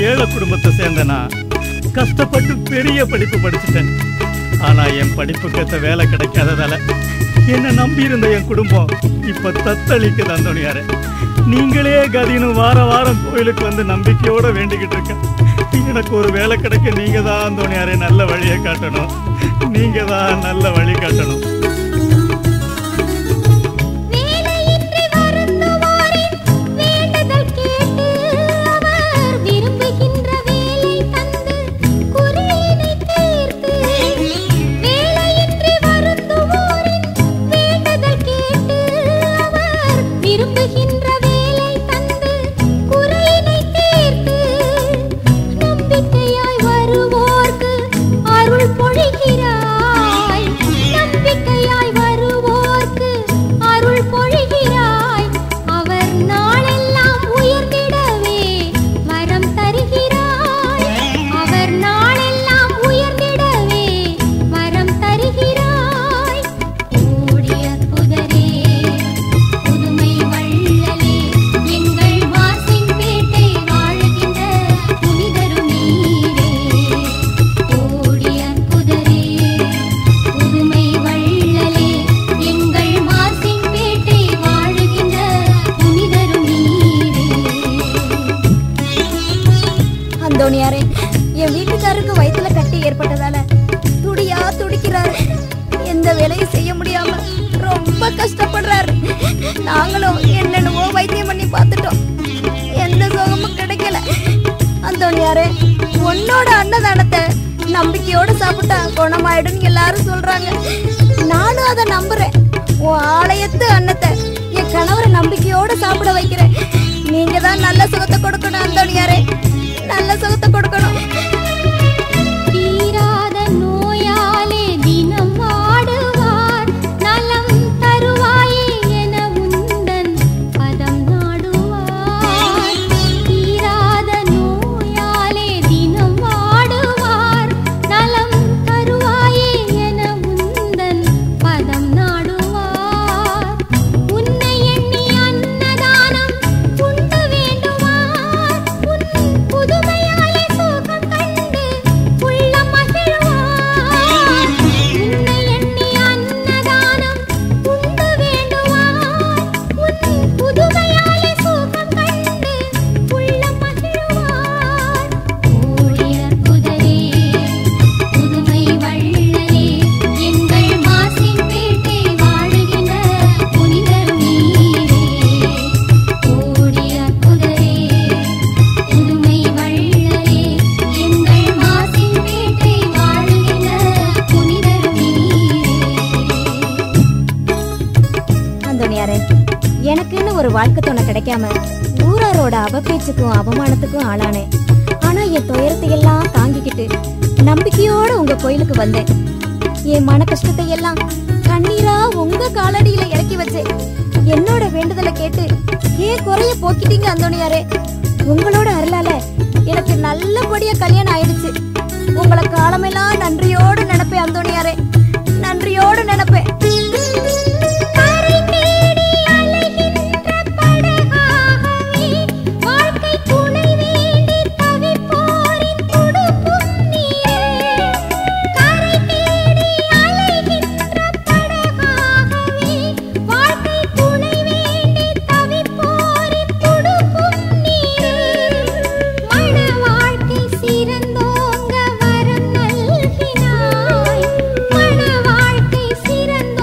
ஏழை குடும்பத்தை சேர்ந்தனா கஷ்டப்பட்டு பெரிய படிப்பு படிச்சுட்டேன். ஆனா என் படிப்புக்கேற்ற வேலை கிடைக்காததால என்ன நம்பி இருந்த என் குடும்பம் இப்ப தத்தளிக்குது. அந்தோணியாரே, நீங்களே கதின்னு வாரம் கோயிலுக்கு வந்து நம்பிக்கையோட வேண்டிக்கிட்டு இருக்கேன். எனக்கு ஒரு வேலை கிடைக்க நீங்க தான் அந்தோணியாரே நல்ல வழியை காட்டணும். நீங்க தான் நல்ல வழி காட்டணும். என் வீட்டுக்காரருக்கு வயிற்றுல கட்டி ஏற்பட்டதால துடியா துடிக்கிறாரு. எந்த வேலையும் செய்ய முடியாம ரொம்ப கஷ்டப்படுறாரு. நாங்களும் என்னென்னவோ வைத்தியம் பண்ணி பார்த்துட்டோம், எந்த சுகமும் கிடைக்கல. அந்தோணியாரே, உன்னோட அன்னதானத்தை நம்பிக்கையோட சாப்பிட்டா குணமாயிடும் எல்லாரும் சொல்றாங்க. நானும் அதை நம்புறேன். உன் ஆலயத்து அன்னத்தை என் கணவரை நம்பிக்கையோட சாப்பிட வைக்கிறேன். நீங்க தான் நல்ல சுகத்தை கொடுக்கணும் அந்தோணியாரே, நல்ல சுகத்தை கொடுக்கணும். தீராத நோயாலே தினம் வாடுவார், நலம் தருவாயே என உந்தன் பதம் நாடுவார். தீராத நோயாலே தினம் வாடுவார், நலம் தருவாயே என உந்தன் பதம் நாடுவார். உன்னை எண்ணி அன்னதானம் உண்டு வேண்டுவார், உன் புதுமையாலே சுகம் கண்டு உள்ளம் மகிழ்வார். உன்னை எண்ணி அன்னதானம் உண்டு வேண்டுவார், உன் புதுமையாலே சுகம் கண்டு உள்ளம் மகிழ்வார். ஓடிய புதரே, புதுமை வள்ளலே, எங்கள் மாசின் பேட்டை வாழுகின்ற புனிதரும் நீரே. ஓடிய புதரே, புதுமை வள்ளலே, எங்கள் மாசின் பேட்டை வாழுகின்ற புனிதரும் நீரே. அந்தோணியாரே, எனக்குன்னு ஒரு வாழ்க்கை துணை கிடைக்காம ஊராரோட அவப்பேச்சுக்கும் அவமானத்துக்கும் ஆளானேன். ஆனா என் துயரத்தை எல்லாம் தாங்கிக்கிட்டு நம்பிக்கையோட உங்க கோயிலுக்கு வந்தேன். என் மன கஷ்டத்தை எல்லாம் கண்ணீரா உங்க காலடியில இறக்கி வச்சேன். என்னோட வேண்டுதலை கேட்டு ஏன் குறைய போக்கிட்டீங்க அந்தோணியாரே. உங்களோட அருளால எனக்கு நல்லபடியா கல்யாணம் ஆயிடுச்சு. உங்களை காலமெல்லாம் நன்றியோடு நினைப்பேன் அந்தோணியாரே, நன்றியோடு நினைப்பேன். கரை தேடி அலைகின்ற படகாகவே, வாழ்க்கை துணை வேண்டி தவிப்போரின் துடுப்பும் நீரே. கரை தேடி அலைகின்ற படகாகவே, வாழ்க்கை துணை வேண்டி தவிப்போரின் துடுப்பும் நீரே. மன வாழ்க்கை சிறந்தோங்க வரம் நல்கினாய், மன வாழ்க்கை சிறந்தோங்க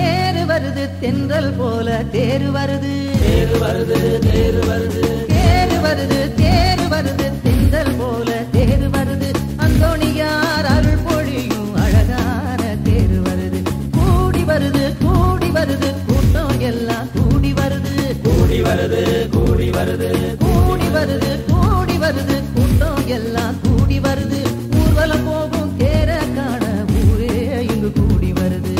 தேரு வருது தென்றல் போல தேரு வருது தேரு வருது தேரு வருது தேரு வருது தேரு வருது தென்றல் போல தேரு வருது அந்தோணியார் அருள் பொழியும் அழகான தேரு வருது கூடி வருது கூடி வருது கூட்டம் எல்லாம் கூடி வருது கூடி வருது கூடி வருது கூடி வருது கூடி வருது கூட்டம் எல்லாம் கூடி வருது ஊர்வலம் போகும் தேர காண ஊரே இங்கு கூடி வருது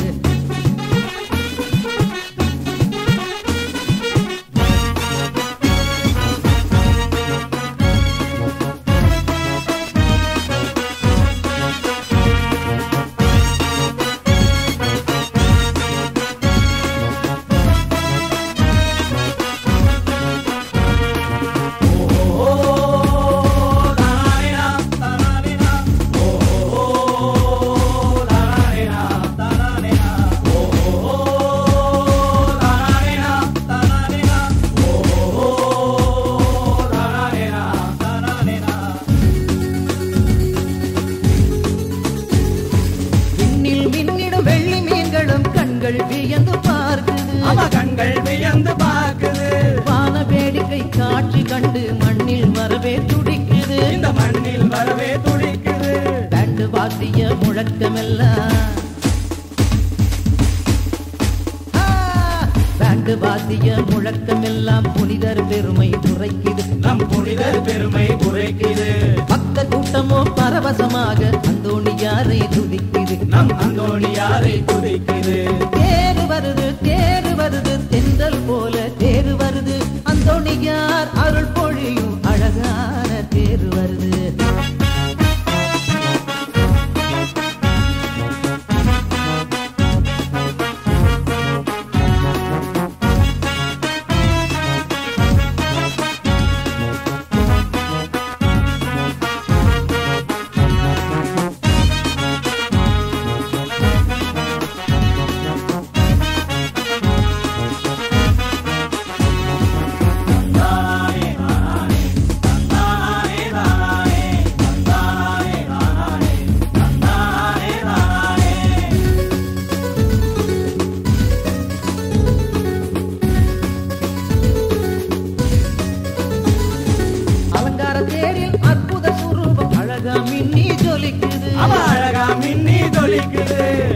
காட்சி கண்டு மண்ணில் வரவே துடிக்குது இந்த மண்ணில் வரவே துடிக்குது பேண்டு வாத்திய முழக்கமெல்லாம் பேண்டு வாத்திய முழக்கமெல்லாம் புனிதர் பெருமை உரைக்குது நம் புனிதர் பெருமை உரைக்குது பக்த கூட்டமோ பரவசமாக அந்தோணியாரை துதிக்குது நம் அந்தோணியாரை துதிக்குது தேரு வருது தென்றல் போல தேரு வருது அந்தோணியார் அருள் பொழியும் அழகான தேரு வருது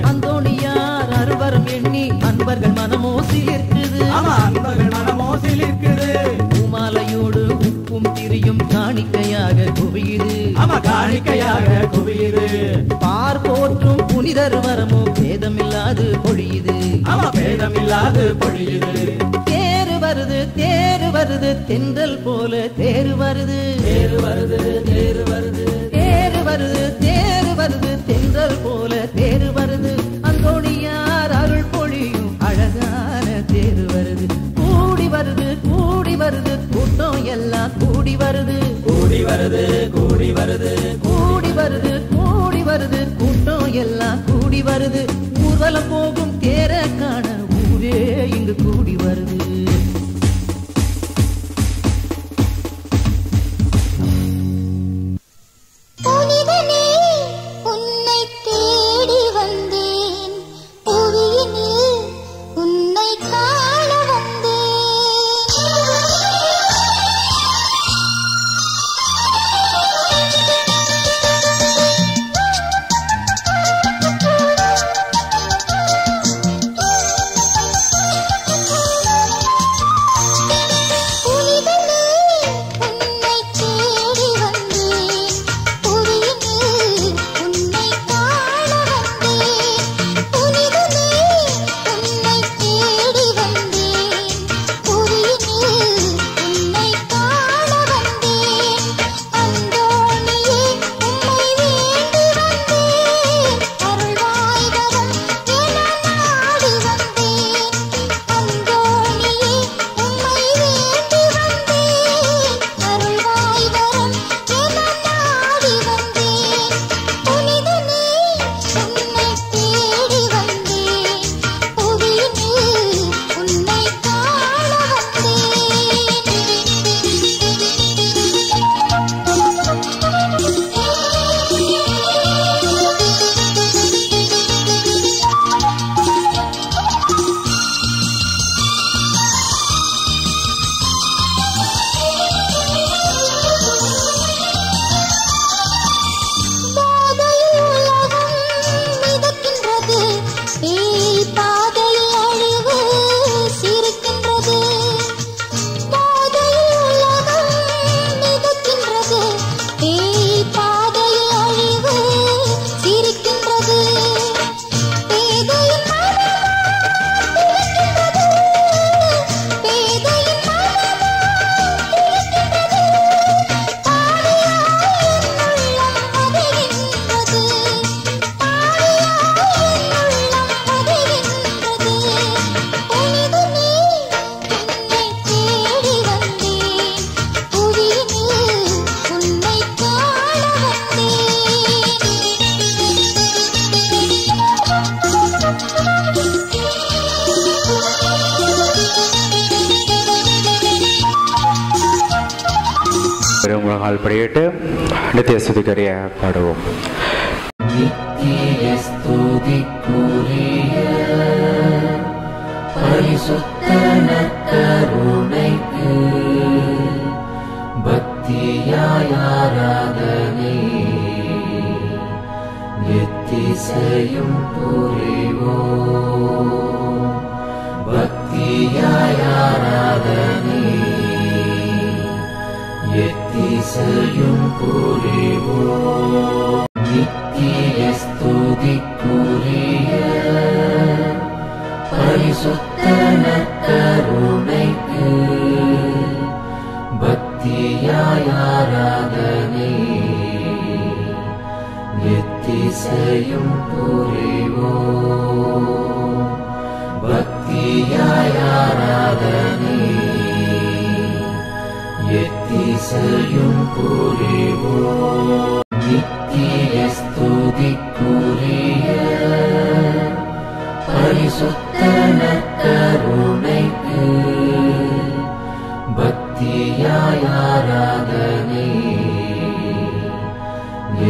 அந்தோணியார் அருவரம் எண்ணி அன்பர்கள் மனமோ சிலிர்க்குது பூமாலையோடு உப்பும் திரியும் காணிக்கையாக குவியுது பார் போற்றும் புனிதர் வரமோ பேதமில்லாது பொழியுது தேரு வருது தென்றல் போல தேரு வருது தென்றல் போல தேரு வருது அந்தோணியார் அருள் பொழியும் அழகான தேரு வருது கூடி வருது கூட்டம் எல்லாம் கூடி வருது கூட்டம் எல்லாம் கூடி வருது ஊர்வலம் போகும் தேர காண ஊரே இங்கு கூடி வருது முழங்கால் படியிட்டு நித்திய ஸ்துதிக்கரிய பாடுவோம். நித்திய ஸ்துதிக்குரிய பரிசுத்த நற்கருணைக்கு பக்தியாய் ஆராதனை எத்திசையும் புரிவோம். பக்தியாய் ஆராதனை எத்திசையும் புரிவோம். நித்திய ஸ்துதிக்குரிய பரிசுத்த நற்கருணைக்கு பக்தியாய் ஆராதனை எத்திசையும் புரிவோம். பக்தியாய் ஆராதனை எத்திசையும் புரிவோம். நித்திய ஸ்துதிக்குரிய பரிசுத்த நற்கருணைக்கு பக்தியாய் ஆராதனை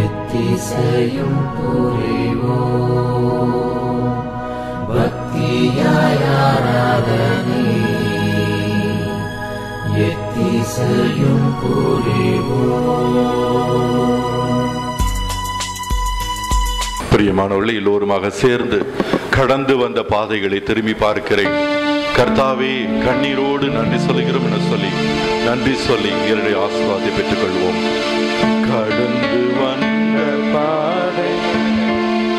எத்திசையும் புரிவோம். பக்தியாய் ஆராதனை எத்திசையும் புரிவோம். பிரியமானவர்களே, எல்லோருமாக சேர்ந்து கடந்து வந்த பாதைகளை திரும்பி பார்க்கிறேன். கர்த்தாவே, கண்ணீரோடு நன்றி சொல்கிறோம் என சொல்லி நன்றி சொல்லி என்னுடைய ஆசீர்வாதத்தை பெற்றுக் கொள்வோம். கடந்து வந்த பாதை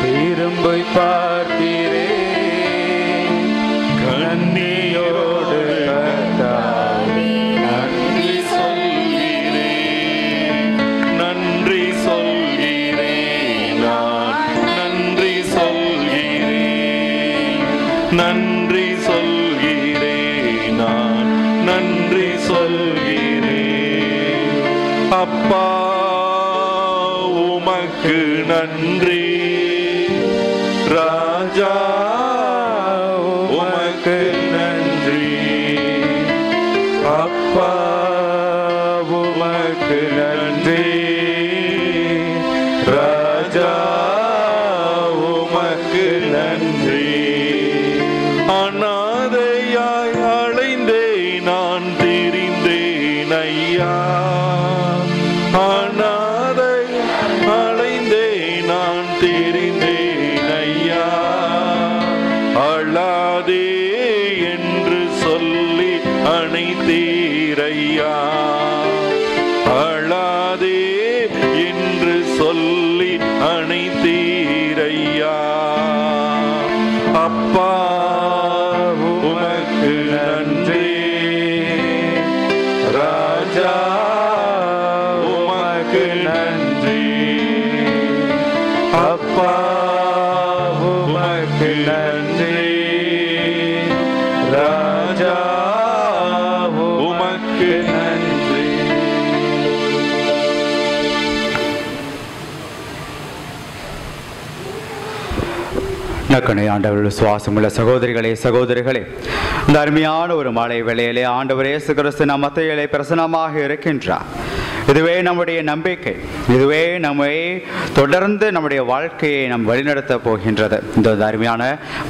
திரும்பி பார்க்கிறே கண்ணீரோடு கர்த்தாவே நன்றி சொல்கிறேன், நன்றி சொல்கிறேன், நான் நன்றி சொல்கிறேன், நன்றி சொல்கிறேன், நான் நன்றி சொல்கிறேன். அப்பா உமக்கு நன்றி, ராஜா உமக்கு நன்றி, அப்பா உமக்கு நன்றி, ராஜா உமக்கு நன்றி. அநாதையாய் அலைந்தேன் நான் திரிந்தேன் ஐயா, அநாதை அலைந்தேன் நான் திரிந்தேன் ஐயா. அழாதே என்று சொல்லி அணைத்தீரையா, அழாதே என்று சொல்லி அணைத்தீரையா. அப்பா உமக்கு நன்றி, ராஜா உமக்கு நன்றி, அப்பா உமக்கு நன்றி, ராஜா உமக்கு நன்றி. நக்கனை ஆண்டவர் சுவாசமுள்ள சகோதரிகளே சகோதரிகளே, இந்த அருமையான ஒரு மாலை வேளையிலே ஆண்டவர் இயேசு கிறிஸ்து நம் மத்தியிலே பிரசன்னமாக இருக்கின்றார். இதுவே நம்முடைய நம்பிக்கை, இதுவே நம்மை தொடர்ந்து நம்முடைய வாழ்க்கையை நாம் வழிநடத்த போகின்றது. இந்த அருமையான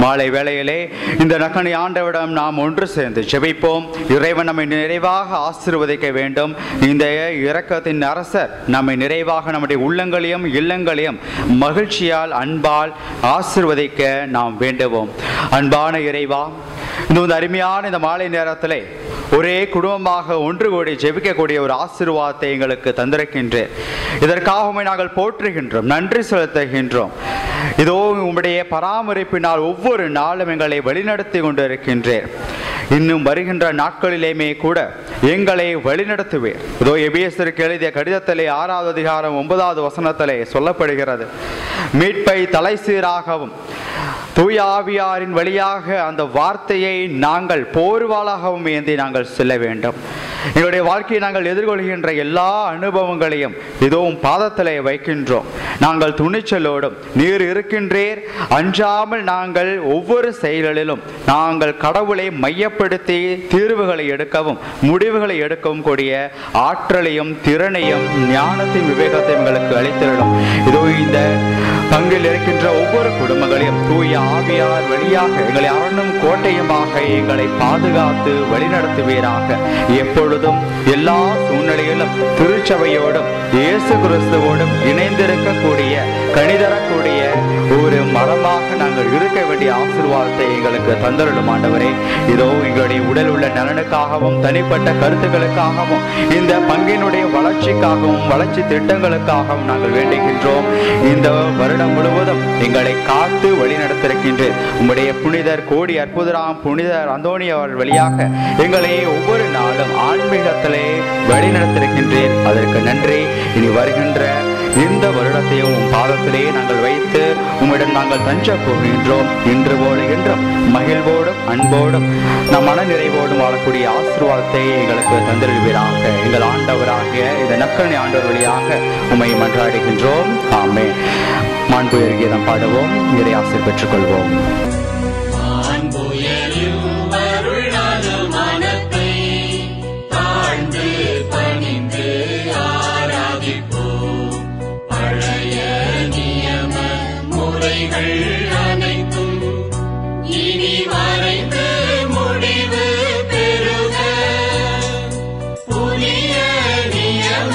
மாலை வேளையிலே இந்த நக்கனை ஆண்டவரிடம் நாம் ஒன்று சேர்ந்து ஜெபிப்போம். இறைவன் நம்மை நிறைவாக ஆசீர்வதிக்க வேண்டும். இந்த இரக்கத்தின் அரசர் நம்மை நிறைவாக நம்முடைய உள்ளங்களையும் இல்லங்களையும் மகிழ்ச்சியால் அன்பால் ஆசீர்வதிக்க நாம் வேண்டுவோம். அன்பான இறைவா, இந்த அருமையான இந்த மாலை நேரத்திலே ஒரே குடும்பமாக ஒன்று கூடி ஜெபிக்கக்கூடிய ஒரு ஆசீர்வாதத்தை எங்களுக்கு தந்திருக்கின்றேன். இதற்காக நாங்கள் போற்றுகின்றோம், நன்றி செலுத்துகின்றோம். இதோ உம்முடைய பராமரிப்பினால் ஒவ்வொரு நாளும் எங்களை வழிநடத்தி கொண்டிருக்கின்றேன். இன்னும் வருகின்ற நாட்களிலேயுமே கூட எங்களை வழிநடத்துவேன். இதோ எபேசியருக்கு எழுதிய கடிதத்திலே 6வது அதிகாரம் 9வது வசனத்திலே சொல்லப்படுகிறது, மீட்பை தலைசீராகவும் தூய ஆவியாரின் வழியாக அந்த வார்த்தையை நாங்கள் போர்வாளாகவும் ஏந்தி நாங்கள் செல்ல வேண்டும். எங்களுடைய வாழ்க்கையை நாங்கள் எதிர்கொள்கின்ற எல்லா அனுபவங்களையும் இதுவும் பாதத்திலே வைக்கின்றோம். நாங்கள் துணிச்சலோடும் நீர் இருக்கின்றீர் அஞ்சாமல் நாங்கள் ஒவ்வொரு செயல்களிலும் நாங்கள் கடவுளை மையப்படுத்தி தீர்வுகளை எடுக்கவும் முடிவுகளை எடுக்கவும் கூடிய ஆற்றலையும் திறனையும் ஞானத்தையும் விவேகத்தையும் எங்களுக்கு அளித்திடும். இதோ இந்த பங்கில் இருக்கின்ற ஒவ்வொரு குடும்பங்களையும் தூய ஆவியார் வழியாக எங்களை அரணும் கோட்டையுமாக எங்களை பாதுகாத்து வழிநடத்துவீராக. எப்பொழுதும் எல்லா சூழ்நிலையிலும் திருச்சபையோடும் இயேசு கிறிஸ்துவோடும் இணைந்திருக்கக்கூடிய கனிதரக்கூடிய ஒரு மரமாக நாங்கள் இருக்க வேண்டிய ஆசீர்வாதத்தை எங்களுக்கு தந்தருளும் ஆண்டவரே. இதோ எங்களுடைய உடல் உள்ள நலனுக்காகவும் தனிப்பட்ட கருத்துக்களுக்காகவும் இந்த பங்கினுடைய வளர்ச்சிக்காகவும் வளர்ச்சி திட்டங்களுக்காகவும் நாங்கள் வேண்டுகின்றோம். இந்த வருடம் முழுவதும் எங்களை காத்து வழி நடத்திருக்கின்றேன். உம்முடைய புனிதர் கோடி அற்புதராம் புனிதர் அந்தோணியவர் வழியாக எங்களை ஒவ்வொரு நாளும் ஆன்மீகத்திலே வழி நடத்திருக்கின்றேன். அதற்கு நன்றி. இனி வருகின்ற இந்த வருடத்தையும் உம் பாதத்திலே நாங்கள் வைத்து உம்மிடம் நாங்கள் தஞ்ச போகின்றோம். இன்று போல என்றும் மகிழ்வோடும் அன்போடும் நம் மன நிறைவோடும் வாழக்கூடிய ஆசீர்வாதத்தை எங்களுக்கு தந்திருவீராக. எங்கள் ஆண்டவராகிய இந்த நற்கருணை ஆண்டவர் வழியாக உம்மை மன்றாடுகின்றோம். ஆமென். மாண்புயர் கீதம் பாடுவோம். இறை ஆசீர் பெற்றுக் கொள்வோம். அனைத்தும் இனி மறைந்து முடிவு பெறுக. புதிய நியம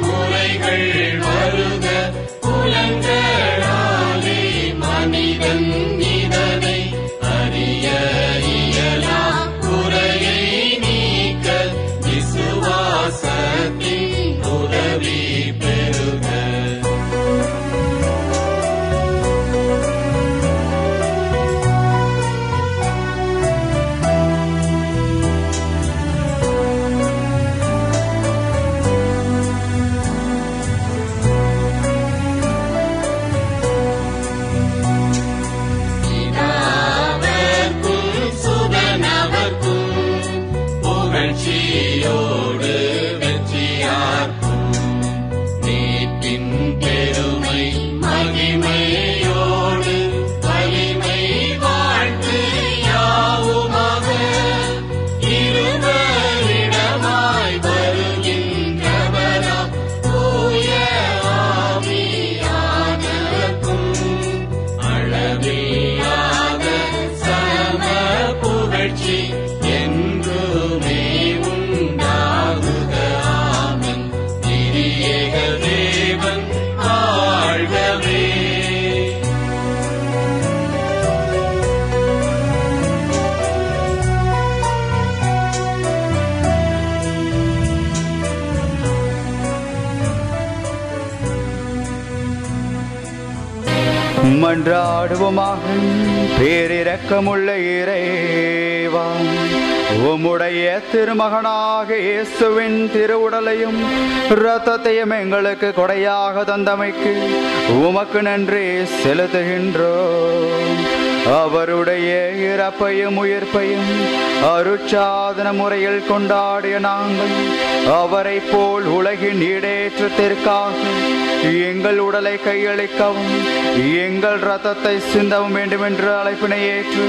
முறைகள் வருக. புலன்களாலே மனிதன் இதனை அறிய இயலா. குறையை நீக்க விசுவாசத்தின் உதவி பெறுக. புகழ்ச்சியோடு வெற்றியார்க்கும் நீட்டின் பெருமை மகிமையோடு வலிமை வாழ்த்து யாவுமாக இருவரிடமாய் வருகின்றவராம் தூய ஆவியானவர்க்கும் அளவில்லாத சம புகழ்ச்சி என்றுமே உண்டாகுக. ஆமென். திரியேக தேவன் வாழ்கவே. மன்றாடுவோமாக. பேரிரக்கமுள்ள இறைவா, உம்முடைய திருமகனாக இயேசுவின் திருவுடலையும் இரத்தத்தையும் எங்களுக்கு கொடையாக தந்தமைக்கு உமக்கு நன்றி செலுத்துகின்றோம். அவருடைய இறப்பையும் உயிர்ப்பையும் அருட்சாதன முறையில் கொண்டாடிய நாங்கள் அவரை போல் உலகின் ஈடேற்றத்திற்காக எங்கள் உடலை கையளிக்கவும் எங்கள் இரத்தத்தை சிந்தவும் வேண்டும் என்ற அழைப்பினை ஏற்று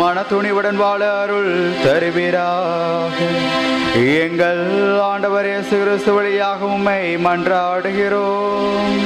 மன துணிவுடன் வாழ அருள் தருவீராக. எங்கள் ஆண்டவர் இயேசு கிறிஸ்து வழியாக உம்மை மன்றாடுகிறோம்.